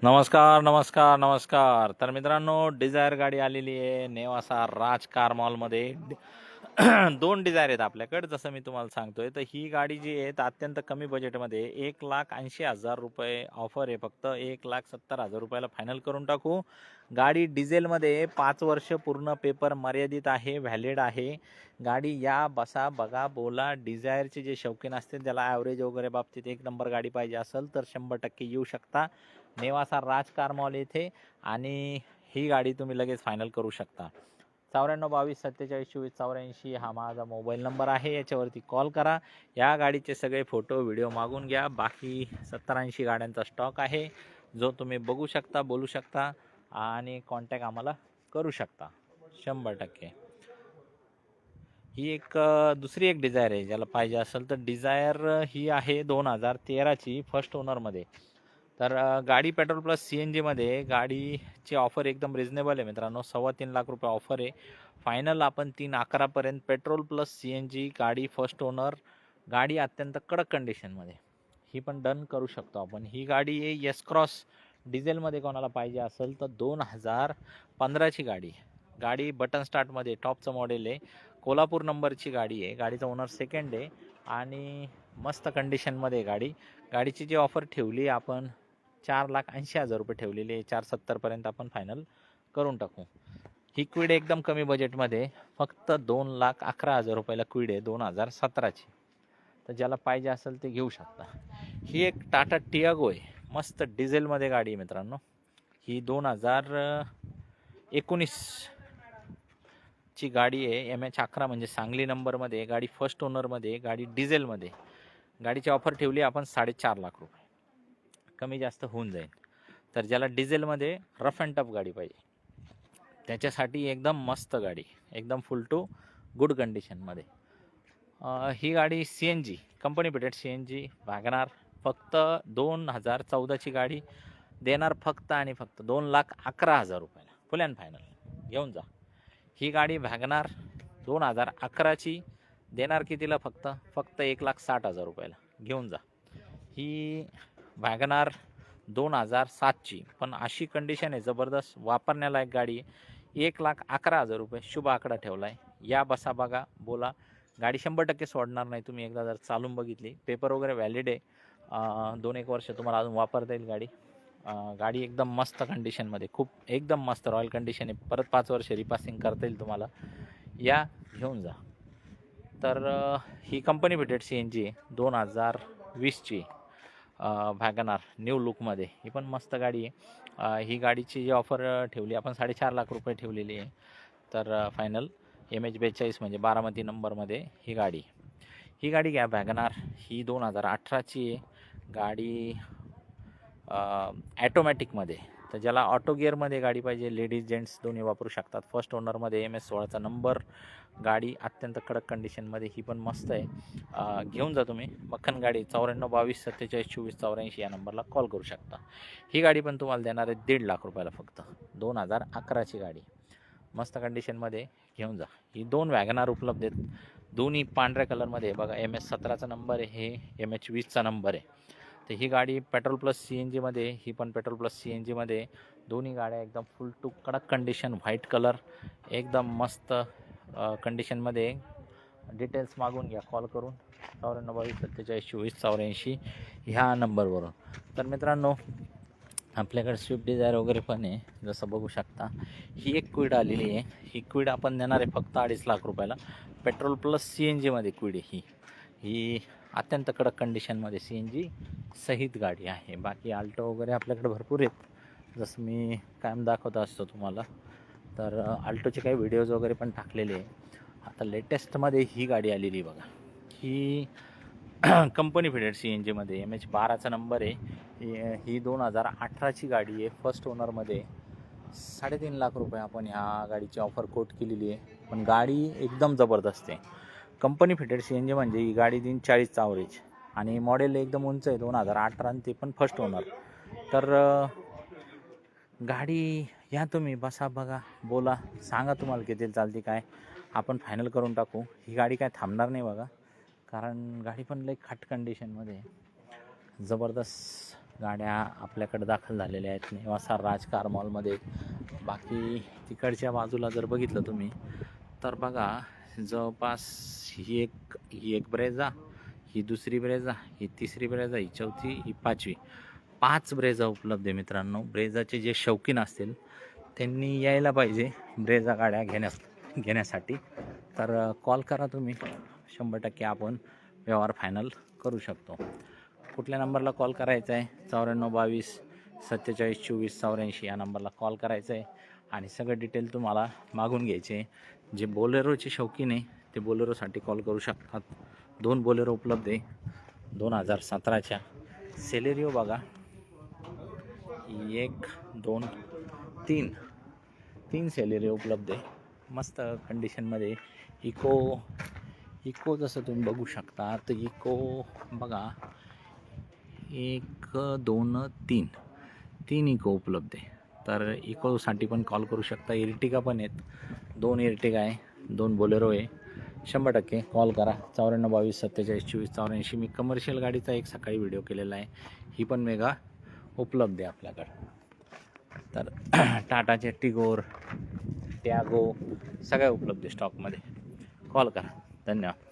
नमस्कार नमस्कार नमस्कार. तर मित्रांनो, डिझायर गाडी आलेली आहे नेवासा राज कार मॉलमध्ये. दोन डिझायर आहेत आपल्याकडे. जसं मी तुम्हाला सांगतोय, तर ही गाडी जी आहे तर अत्यंत कमी बजेटमध्ये 1,80,000 रुपये ऑफर आहे. फक्त 1,70,000 रुपयाला फायनल करून टाकू. गाडी डिझेलमध्ये 5 वर्ष पूर्ण पेपर मर्यादित आहे, व्हॅलिड आहे. गाडी या बसा बघा बोला. डिझायरचे जे शौकीन असतील त्याला ॲव्हरेज वगैरे बाबतीत एक नंबर गाडी पाहिजे असेल तर 100% येऊ शकता नेवासा राज कार मॉल येथे. आणि ही गाडी तुम्ही लगेच फायनल करू शकता. 94 22 47 24 84 हा माझा मोबाईल नंबर आहे. याच्यावरती कॉल करा. या गाडीचे सगळे फोटो व्हिडिओ मागून घ्या. बाकी 70-80 गाड्यांचा स्टॉक आहे, जो तुम्ही बघू शकता, बोलू शकता आणि कॉन्टॅक्ट आम्हाला करू शकता 100%. ही एक दुसरी एक डिझायर आहे. ज्याला पाहिजे असेल तर डिझायर ही आहे 2013ची, फर्स्ट ओनरमध्ये. तर गाडी पेट्रोल प्लस CNGमध्ये गाडीची ऑफर एकदम रिजनेबल आहे मित्रांनो. 3.25 लाख रुपये ऑफर आहे. फायनल आपण 3,11,पर्यंत पेट्रोल प्लस CNG गाडी फर्स्ट ओनर. गाडी अत्यंत कडक कंडिशनमध्ये, ही पण डन करू शकतो आपण. ही गाडी आहे एस क्रॉस डिझेलमध्ये. कोणाला पाहिजे असेल तर 2015ची गाडी. गाडी बटन स्टार्टमध्ये टॉपचं मॉडेल आहे. कोल्हापूर नंबरची गाडी आहे. गाडीचा ओनर सेकंड आहे आणि मस्त कंडिशनमध्ये गाडी. गाडीची जी ऑफर ठेवली आपण 4,80,000 रुपये ठेवलेली आहे. 470पर्यंत आपण फायनल करून टाकू. ही क्विड एकदम कमी बजेटमध्ये, फक्त 2,11,000 रुपयाला क्विड आहे 2017ची. तर ज्याला पाहिजे असेल ते घेऊ शकता. ही एक टाटा टियागो आहे, मस्त डिझेलमध्ये गाडी आहे मित्रांनो. ही 2019 ची गाडी आहे. MH11 म्हणजे सांगली नंबरमध्ये. गाडी फर्स्ट ओनरमध्ये, गाडी डिझेलमध्ये. गाडीची ऑफर ठेवली आपण 4.5 लाख रुपये. कमी जास्त होऊन जाईल. तर ज्याला डिझेलमध्ये रफ अँड टफ गाडी पाहिजे त्याच्यासाठी एकदम मस्त गाडी, एकदम फुल टू गुड कंडिशनमध्ये. ही गाडी CNG company fitted CNG WagonR. फक्त 2014ची गाडी देणार फक्त आणि फक्त 2,11,000 रुपयाला फुल अँड फायनल घेऊन जा. ही गाडी वॅगनार 2011ची देणार कितीला? फक्त 1,60,000 रुपयाला घेऊन जा. ही वॅगनार 2007ची, पण अशी कंडिशन आहे जबरदस्त, वापरण्यालायक गाडी आहे. 1,11,000 रुपये शुभ आकडा ठेवला आहे. या बसा बघा बोला. गाडी 100% सोडणार नाही. तुम्ही एकदा जर चालून बघितली, पेपर वगैरे व्हॅलिड आहे. 2-1 वर्ष तुम्हाला अजून वापरता येईल गाडी. गाडी एकदम मस्त कंडिशनमध्ये, खूप एकदम मस्त रॉयल कंडिशन आहे. परत 5 वर्ष रिपासिंग करता येईल तुम्हाला. या घेऊन जा. तर ही कंपनी फिटेड CNG आहे 2020ची वॅगनार न्यू लुकमध्ये. ही पण मस्त गाडी आहे. ही गाडीची जी ऑफर ठेवली आपण 4.5 लाख रुपये ठेवलेली आहे. तर फायनल MH42 म्हणजे बारामती नंबरमध्ये ही गाडी. ही गाडी घ्या वॅगनार. ही 2018ची आहे गाडी, ॲटोमॅटिकमध्ये. तर ज्याला ऑटो गिअरमध्ये गाडी पाहिजे, लेडीज जेंट्स दोन्ही वापरू शकतात. फर्स्ट ओनरमध्ये, MS16चा नंबर. गाडी अत्यंत कडक कंडिशनमध्ये, ही पण मस्त आहे. घेऊन जा तुम्ही. मक्खन गाडी. 94 22 47 24 84 या नंबरला कॉल करू शकता. ही गाडी पण तुम्हाला देणार आहे 1.5 लाख रुपयाला फक्त. 2011ची गाडी, मस्त कंडिशनमध्ये घेऊन जा. ही 2 वॅगनार उपलब्ध आहेत, दोन्ही पांढऱ्या कलरमध्ये. बघा MS17चा नंबर आहे, हे MH20चा नंबर आहे. तर ही गाडी पेट्रोल प्लस CNGमध्ये, ही पण पेट्रोल प्लस CNGमध्ये. दोन्ही गाड्या एकदम फुल टू कडक कंडिशन, व्हाईट कलर, एकदम मस्त कंडिशनमध्ये. डिटेल्स मागून घ्या कॉल करून 94 22 47 24 84 ह्या नंबरवरून. तर मित्रांनो, आपल्याकडे स्विफ्ट डिझायर वगैरे पण आहे, जसं बघू शकता. ही एक क्विड आलेली आहे. ही क्विड आपण देणार आहे फक्त 2.5 लाख रुपयाला. पेट्रोल प्लस CNGमध्ये क्विड आहे ही अत्यंत कडक कंडिशनमध्ये CNG सहित गाडी आहे. बाकी आल्टो वगैरे आपल्याकडे भरपूर आहेत, जसं मी कायम दाखवत असतो तुम्हाला. तर आल्टोचे काही व्हिडिओज वगैरे पण टाकलेले आहे. आता लेटेस्टमध्ये ही गाडी आलेली बघा. ही कंपनी फिटेड CNGमध्ये, MH12चा नंबर आहे. ही 2018ची गाडी आहे, फर्स्ट ओनरमध्ये. 3.5 लाख रुपये आपण ह्या गाडीची ऑफर कोट केलेली आहे. पण गाडी एकदम जबरदस्त आहे. कंपनी फिटेड CNG म्हणजे ही गाडी देईन 40चा ॲव्हरेज. आणि मॉडेल एकदम उंच आहे, 2018 आणि ते पण फर्स्ट ओनर. तर गाडी या तुम्ही, बसा बघा बोला, सांगा तुम्हाला किती चालते काय, आपण फायनल करून टाकू. ही गाडी काय थांबणार नाही बघा, कारण गाडी पण लई खाट कंडिशनमध्ये, जबरदस्त गाड्या आपल्याकडे दाखल झालेल्या आहेत नेवासा राज कार मॉलमध्ये. बाकी तिकडच्या बाजूला जर बघितलं तुम्ही तर बघा जवळपास ही एक ब्रेझा, ही दुसरी ब्रेझा, ही तिसरी ब्रेझा, ही चौथी, ही पाचवी, 5 ब्रेझा उपलब्ध आहे मित्रांनो. ब्रेझाचे जे शौकीन असतील त्यांनी यायला पाहिजे ब्रेझा गाड्या घेण्यासाठी. तर कॉल करा तुम्ही, 100% आपण व्यवहार फायनल करू शकतो. कुठल्या नंबरला कॉल करायचा आहे? 94 22 47 24 84 या नंबरला कॉल करायचा आहे आणि सगळं डिटेल तुम्हाला मागून घ्यायचे. जे बोलेरोचे शौकीन आहे ते बोलेरोसाठी कॉल करू शकतात. 2 बोलेरो उपलब्ध आहे 2017च्या. सेलेरिओ बघा 1 2 3 सेलेरिओ उपलब्ध आहे मस्त कंडिशनमध्ये. इको जसं तुम्ही बघू शकता तर इको बघा 1 2 3 इको उपलब्ध आहे. तर इकोसाठी पण कॉल करू शकता. इर्टिगा पण आहेत, 2 इर्टिगा आहे, 2 बोलेरो आहे. 100% कॉल करा 94 22 47 24 84. मी कमर्शियल गाडीचा एक सकाळी व्हिडिओ केलेला आहे, ही पण मेगा उपलब्ध आहे आपल्याकडं. तर टाटाचे टिगोर, टॅगो सगळ्या उपलब्ध स्टॉकमध्ये. कॉल करा. धन्यवाद.